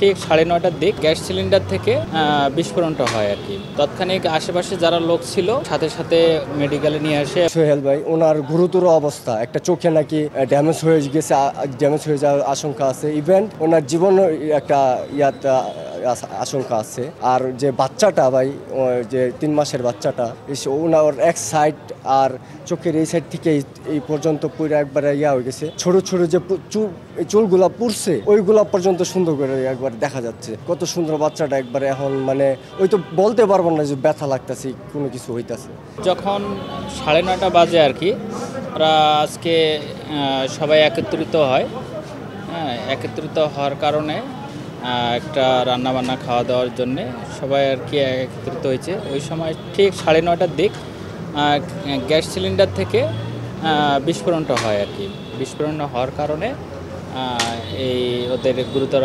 ঠিক 9:30টার দিক gas cylinder থেকে বিস্ফোরণটা হয় আর কি। তৎক্ষণিক আশেপাশে যারা লোক ছিল সাথে সাথে মেডিকেলে নিয়ে আসে। সোহেল ভাই ওনার গুরুতর অবস্থা, একটা চোখে নাকি ড্যামেজ হয়ে গেছে, ড্যামেজ হয়ে যাওয়ার আশঙ্কা আছে। ইভেন ওনার জীবন একটা আশঙ্কা আছে। আর যে বাচ্চাটা ভাই, যে 3 মাসের বাচ্চাটা, ওনার এক সাইড আর চোখের এই সাইড থেকে এই পর্যন্ত পুরো একবারে হয়ে গেছে। ছোট ছোট যে চুলগুলা পুড়ছে ওইগুলা পর্যন্ত সুন্দর করে একবার দেখা যাচ্ছে। কত সুন্দর বাচ্চাটা একবারে এখন মানে ওই তো বলতে পারবো না যে ব্যথা লাগতেছে, কোনো কিছু হইতাছে। যখন 9:30 বাজে আর কি, ওরা আজকে সবাই একত্রিত হয়। হ্যাঁ, একত্রিত হওয়ার কারণে একটা রান্নাবান্না খাওয়া দাওয়ার জন্যে সবাই আর কি একত্রিত হয়েছে। ওই সময় ঠিক 9:30টার দিক গ্যাস সিলিন্ডার থেকে বিস্ফোরণটা হয় আর কি। বিস্ফোরণ হওয়ার কারণে এই ওদের গুরুতর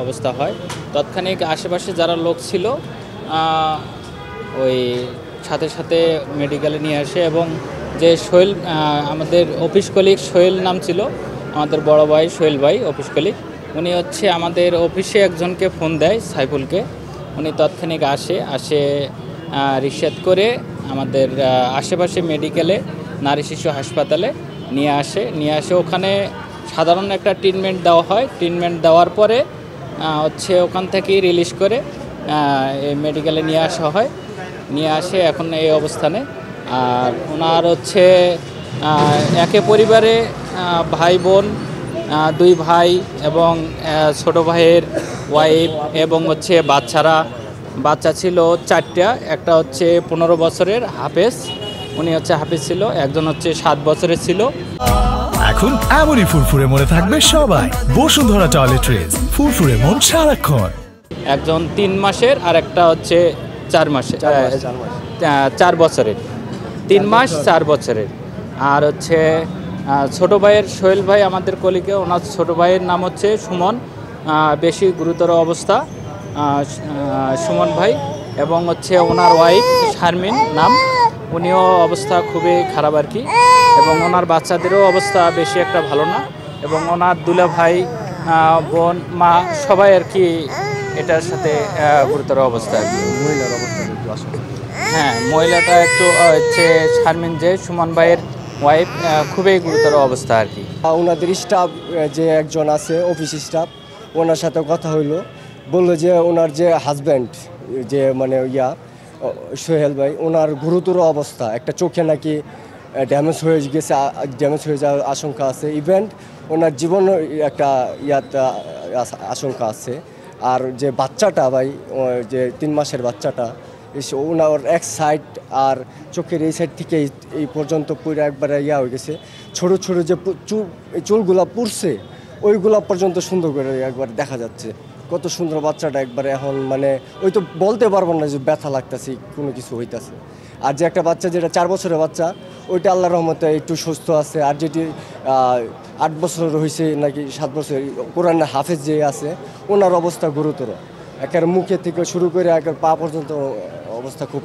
অবস্থা হয়। তৎক্ষণিক আশেপাশে যারা লোক ছিল ওই সাথে সাথে মেডিকেলে নিয়ে আসে। এবং যে সোহেল, আমাদের অফিস কলিগ সোহেল নাম ছিল, আমাদের বড় ভাই সোহেল ভাই অফিস কলিগ, উনি হচ্ছে আমাদের অফিসে একজনকে ফোন দেয়, সাইফুলকে। উনি তৎক্ষণিক আসে রিকশাত করে আমাদের আশেপাশে মেডিকেলে, নারী শিশু হাসপাতালে নিয়ে আসে। ওখানে সাধারণ একটা ট্রিটমেন্ট দেওয়া হয়। ট্রিটমেন্ট দেওয়ার পরে হচ্ছে ওখান থেকেই রিলিজ করে মেডিকেলে নিয়ে আসা হয়। নিয়ে আসে এখন এই অবস্থানে। আর ওনার হচ্ছে একে পরিবারে ভাই বোন, 2 ভাই এবং ছোট ভাইয়ের ওয়াইফ এবং হচ্ছে বাচ্চা ছিল 4টা। একটা হচ্ছে 15 বছরের হাফেজ, উনি হচ্ছে হাফেজ ছিল। একজন হচ্ছে 7 বছরের ছিল। এখন এমনই ফুরফুরে মনে থাকবে সবাই। বসুন্ধরা টয়লেট্রিজ, ফুরফুরে মন সারাক্ষণ। একজন 3 মাসের আর একটা হচ্ছে 4 মাসের, 4 বছরের। 3 মাস 4 বছরের। আর হচ্ছে ছোট ভাইয়ের সোহেল ভাই আমাদের কলিগে, ওনার ছোট ভাইয়ের নাম হচ্ছে সুমন, বেশি গুরুতর অবস্থা সুমন ভাই। এবং হচ্ছে ওনার ওয়াইফ শারমিন নাম, উনিও অবস্থা খুবই খারাপ আর কি। এবং ওনার বাচ্চাদেরও অবস্থা বেশি একটা ভালো না। এবং ওনার দুলা ভাই, বোন, মা সবাই আর কি এটার সাথে গুরুতর অবস্থা আর কি। মহিলার অবস্থা একটু আশঙ্কা। হ্যাঁ, মহিলাটা একটু হচ্ছে শারমিন, যে সুমন ভাইয়ের ওয়াইফ, খুবই গুরুতর অবস্থা আর কি। ওনাদের স্টাফ যে একজন আছে, অফিস স্টাফ, ওনার সাথে কথা হইলো, বললো যে ওনার যে হাজব্যান্ড, যে মানে সোহেল ভাই, ওনার গুরুতর অবস্থা, একটা চোখে নাকি ড্যামেজ হয়ে গেছে, ড্যামেজ হয়ে যাওয়ার আশঙ্কা আছে। ইভেন ওনার জীবন একটা আশঙ্কা আছে। আর যে বাচ্চাটা ভাই, যে 3 মাসের বাচ্চাটা, ওনার এক সাইড আর চোখের এই সাইড থেকে এই পর্যন্ত পুরো একবারে হয়ে গেছে। ছোট ছোট যে চুলগুলা পুড়ছে ওইগুলা পর্যন্ত সুন্দর করে একবার দেখা যাচ্ছে। কত সুন্দর বাচ্চাটা একবারে এখন মানে ওই তো বলতে পারবো না যে ব্যথা লাগতেছে, কোনো কিছু হইতাছে। আর যে একটা বাচ্চা, যেটা 4 বছরের বাচ্চা, ওইটা আল্লাহর রহমতে একটু সুস্থ আছে। আর যেটি 8 বছরের হয়েছে নাকি 7 বছর, কোরআনের হাফেজ যে আছে, ওনার অবস্থা গুরুতর। একের মুখে থেকে শুরু করে একের পা পর্যন্ত অবস্থা খুব।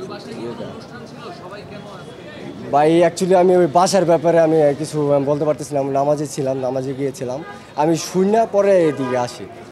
ভাই অ্যাকচুয়ালি আমি ওই বাসার ব্যাপারে আমি কিছু বলতে পারতেছিলাম, নামাজে গিয়েছিলাম, আমি শুনে পরে এদিকে আসি।